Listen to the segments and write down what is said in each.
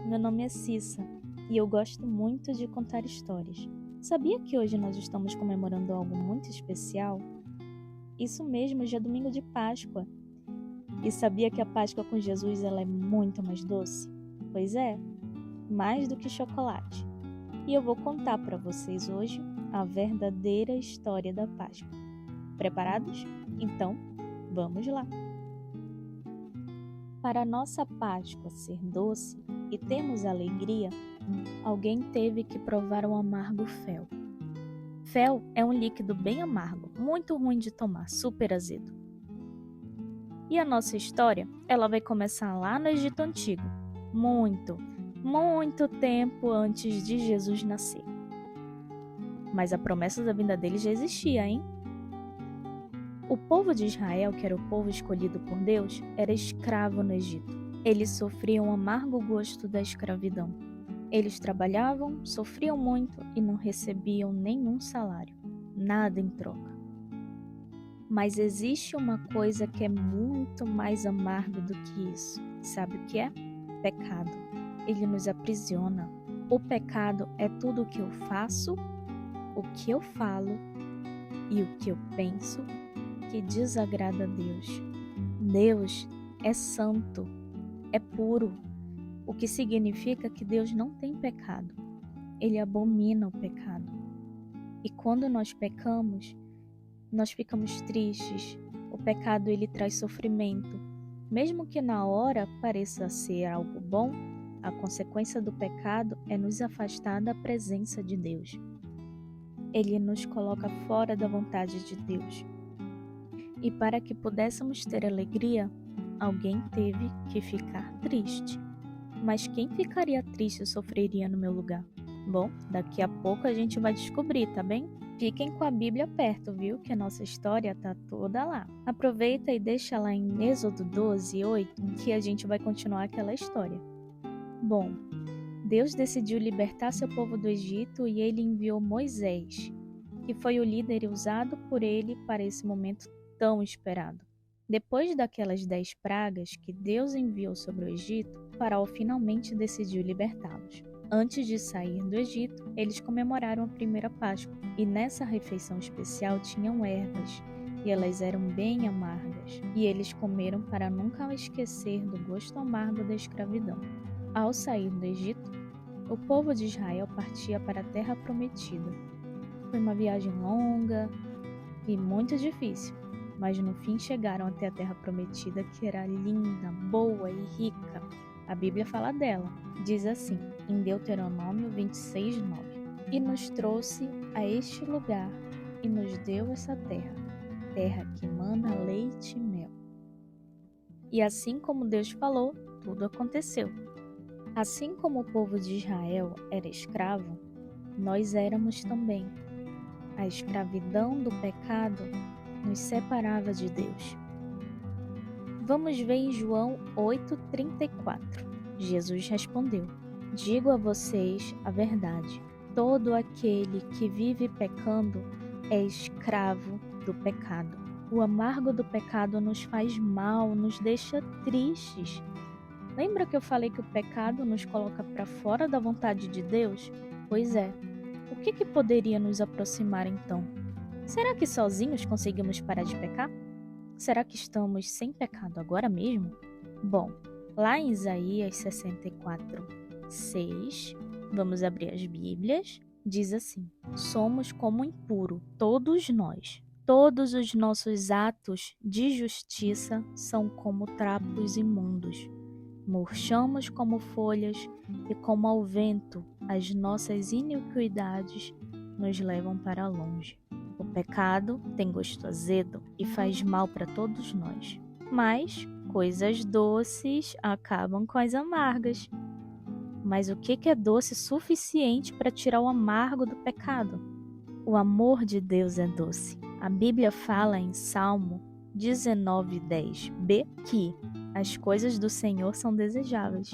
meu nome é Cissa e eu gosto muito de contar histórias. Sabia que hoje nós estamos comemorando algo muito especial? Isso mesmo, hoje é domingo de Páscoa. E sabia que a Páscoa com Jesus ela é muito mais doce? Pois é, mais do que chocolate. E eu vou contar para vocês hoje a verdadeira história da Páscoa. Preparados? Então, vamos lá! Para a nossa Páscoa ser doce e termos alegria, alguém teve que provar o amargo fel. Fel é um líquido bem amargo, muito ruim de tomar, super azedo. E a nossa história, ela vai começar lá no Egito Antigo, muito tempo antes de Jesus nascer. Mas a promessa da vinda dele já existia, hein? O povo de Israel, que era o povo escolhido por Deus, era escravo no Egito. Eles sofriam o amargo gosto da escravidão. Eles trabalhavam, sofriam muito e não recebiam nenhum salário, nada em troca. Mas existe uma coisa que é muito mais amarga do que isso. Sabe o que é? Pecado. Ele nos aprisiona. O pecado é tudo o que eu faço, o que eu falo e o que eu penso que desagrada a Deus. Deus é santo, é puro, o que significa que Deus não tem pecado. Ele abomina o pecado. E quando nós pecamos, nós ficamos tristes. O pecado ele traz sofrimento. Mesmo que na hora pareça ser algo bom, a consequência do pecado é nos afastar da presença de Deus. Ele nos coloca fora da vontade de Deus. E para que pudéssemos ter alegria, alguém teve que ficar triste. Mas quem ficaria triste e sofreria no meu lugar? Bom, daqui a pouco a gente vai descobrir, tá bem? Fiquem com a Bíblia perto, viu? Que a nossa história tá toda lá. Aproveita e deixa lá em Êxodo 12:8 que a gente vai continuar aquela história. Bom, Deus decidiu libertar seu povo do Egito e ele enviou Moisés, que foi o líder usado por ele para esse momento tão esperado. Depois daquelas 10 pragas que Deus enviou sobre o Egito, Faraó finalmente decidiu libertá-los. Antes de sair do Egito, eles comemoraram a primeira Páscoa, e nessa refeição especial tinham ervas, e elas eram bem amargas, e eles comeram para nunca esquecer do gosto amargo da escravidão. Ao sair do Egito, o povo de Israel partia para a Terra Prometida. Foi uma viagem longa e muito difícil, mas no fim chegaram até a Terra Prometida, que era linda, boa e rica. A Bíblia fala dela, diz assim, em Deuteronômio 26:9: E nos trouxe a este lugar e nos deu essa terra, terra que mana leite e mel. E assim como Deus falou, tudo aconteceu. Assim como o povo de Israel era escravo, nós éramos também. A escravidão do pecado nos separava de Deus. Vamos ver em João 8:34. Jesus respondeu: Digo a vocês a verdade. Todo aquele que vive pecando é escravo do pecado. O amargo do pecado nos faz mal, nos deixa tristes. Lembra que eu falei que o pecado nos coloca para fora da vontade de Deus? Pois é. O que poderia nos aproximar então? Será que sozinhos conseguimos parar de pecar? Será que estamos sem pecado agora mesmo? Bom, lá em Isaías 64:6, vamos abrir as Bíblias, diz assim: Somos como impuro, todos nós. Todos os nossos atos de justiça são como trapos imundos. Murchamos como folhas e como ao vento as nossas iniquidades nos levam para longe. O pecado tem gosto azedo e faz mal para todos nós. Mas coisas doces acabam com as amargas. Mas o que é doce suficiente para tirar o amargo do pecado? O amor de Deus é doce. A Bíblia fala em Salmo 19:10b que as coisas do Senhor são desejáveis.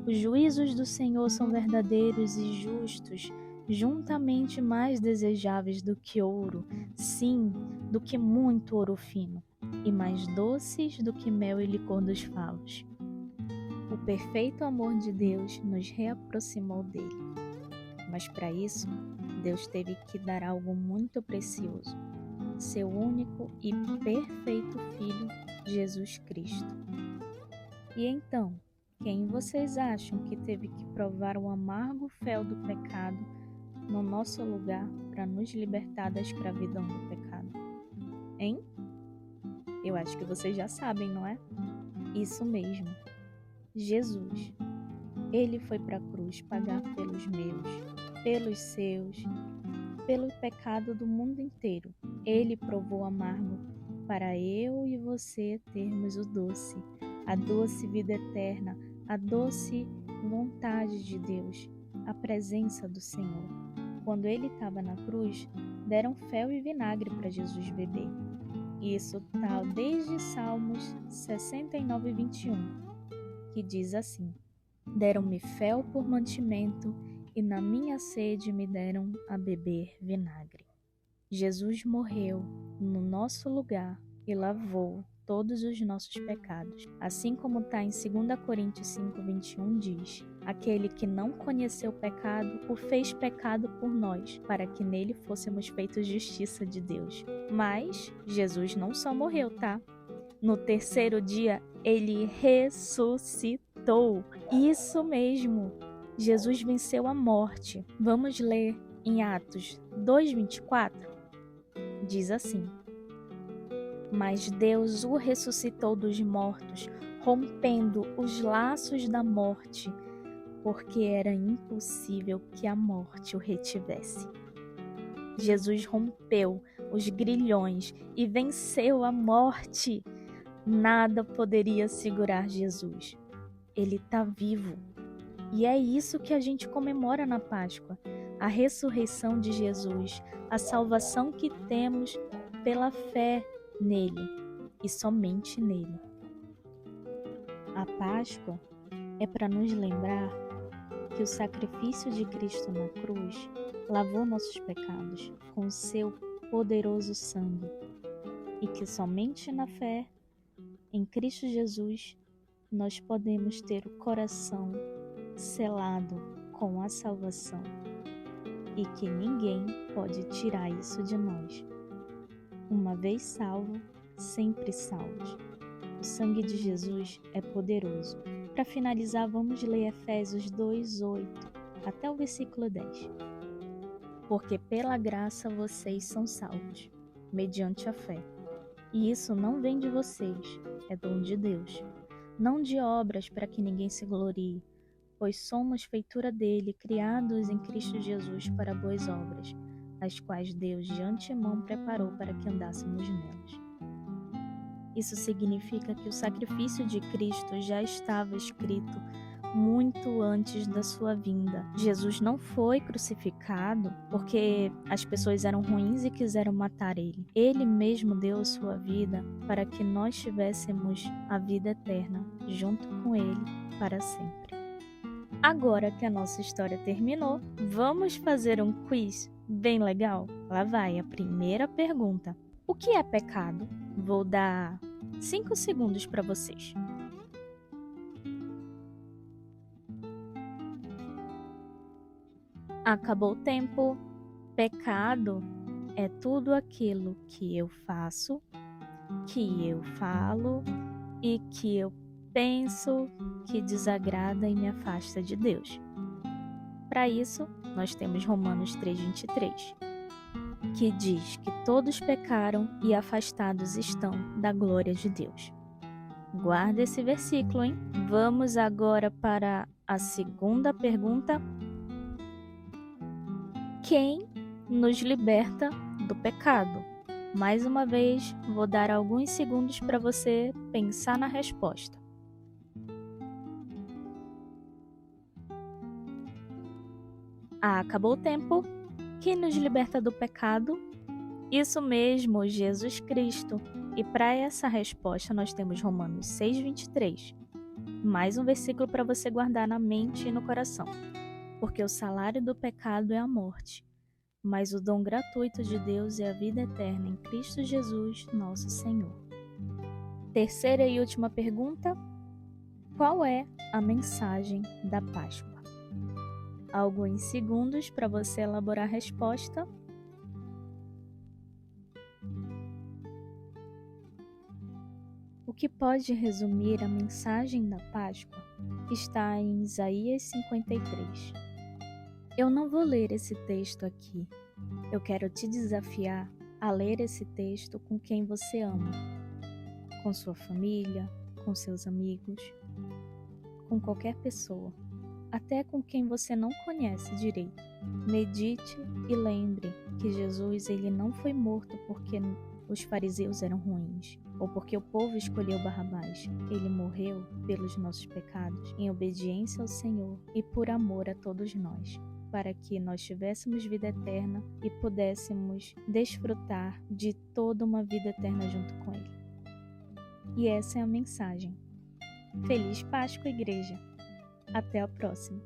Os juízos do Senhor são verdadeiros e justos, juntamente mais desejáveis do que ouro, sim, do que muito ouro fino, e mais doces do que mel e licor dos favos. O perfeito amor de Deus nos reaproximou dele. Mas para isso, Deus teve que dar algo muito precioso, seu único e perfeito Filho, Jesus Cristo. E então, quem vocês acham que teve que provar o amargo fel do pecado no nosso lugar para nos libertar da escravidão do pecado? Hein? Eu acho que vocês já sabem, não é? Isso mesmo. Jesus. Ele foi para a cruz pagar pelos meus, pelos seus, pelo pecado do mundo inteiro. Ele provou amargo para eu e você termos o doce, a doce vida eterna, a doce vontade de Deus, a presença do Senhor. Quando ele estava na cruz, deram fel e vinagre para Jesus beber. Isso está desde Salmos 69, 21, que diz assim: deram-me fel por mantimento e na minha sede me deram a beber vinagre. Jesus morreu no nosso lugar e lavou todos os nossos pecados. Assim como está em 2 Coríntios 5, 21 diz: aquele que não conheceu o pecado, o fez pecado por nós, para que nele fôssemos feitos justiça de Deus. Mas Jesus não só morreu, tá? No terceiro dia, ele ressuscitou. Isso mesmo! Jesus venceu a morte. Vamos ler em Atos 2:24? Diz assim: mas Deus o ressuscitou dos mortos, rompendo os laços da morte, porque era impossível que a morte o retivesse. Jesus rompeu os grilhões e venceu a morte. Nada poderia segurar Jesus. Ele está vivo. E é isso que a gente comemora na Páscoa: a ressurreição de Jesus, a salvação que temos pela fé nele e somente nele. A Páscoa é para nos lembrar que o sacrifício de Cristo na cruz lavou nossos pecados com o seu poderoso sangue e que somente na fé em Cristo Jesus nós podemos ter o coração selado com a salvação e que ninguém pode tirar isso de nós. Uma vez salvo, sempre salvos. O sangue de Jesus é poderoso. Para finalizar, vamos ler Efésios 2:8 até o versículo 10. Porque pela graça vocês são salvos, mediante a fé. E isso não vem de vocês, é dom de Deus. Não de obras para que ninguém se glorie, pois somos feitura dele, criados em Cristo Jesus para boas obras, as quais Deus de antemão preparou para que andássemos nelas. Isso significa que o sacrifício de Cristo já estava escrito muito antes da sua vinda. Jesus não foi crucificado porque as pessoas eram ruins e quiseram matar ele. Ele mesmo deu a sua vida para que nós tivéssemos a vida eterna junto com ele para sempre. Agora que a nossa história terminou, vamos fazer um quiz bem legal? Lá vai a primeira pergunta. O que é pecado? Vou dar 5 segundos para vocês. Acabou o tempo. Pecado é tudo aquilo que eu faço, que eu falo e que eu penso que desagrada e me afasta de Deus. Para isso, nós temos Romanos 3:23, que diz que todos pecaram e afastados estão da glória de Deus. Guarda esse versículo, hein? Vamos agora para a segunda pergunta. Quem nos liberta do pecado? Mais uma vez, vou dar alguns segundos para você pensar na resposta. Acabou o tempo. Quem nos liberta do pecado? Isso mesmo, Jesus Cristo. E para essa resposta nós temos Romanos 6:23. Mais um versículo para você guardar na mente e no coração. Porque o salário do pecado é a morte, mas o dom gratuito de Deus é a vida eterna em Cristo Jesus, nosso Senhor. Terceira e última pergunta. Qual é a mensagem da Páscoa? Alguns segundos para você elaborar a resposta. O que pode resumir a mensagem da Páscoa está em Isaías 53. Eu não vou ler esse texto aqui. Eu quero te desafiar a ler esse texto com quem você ama, com sua família, com seus amigos, com qualquer pessoa, até com quem você não conhece direito. Medite e lembre que Jesus ele não foi morto porque os fariseus eram ruins, ou porque o povo escolheu Barrabás. Ele morreu pelos nossos pecados, em obediência ao Senhor e por amor a todos nós, para que nós tivéssemos vida eterna e pudéssemos desfrutar de toda uma vida eterna junto com Ele. E essa é a mensagem. Feliz Páscoa, Igreja! Até a próxima!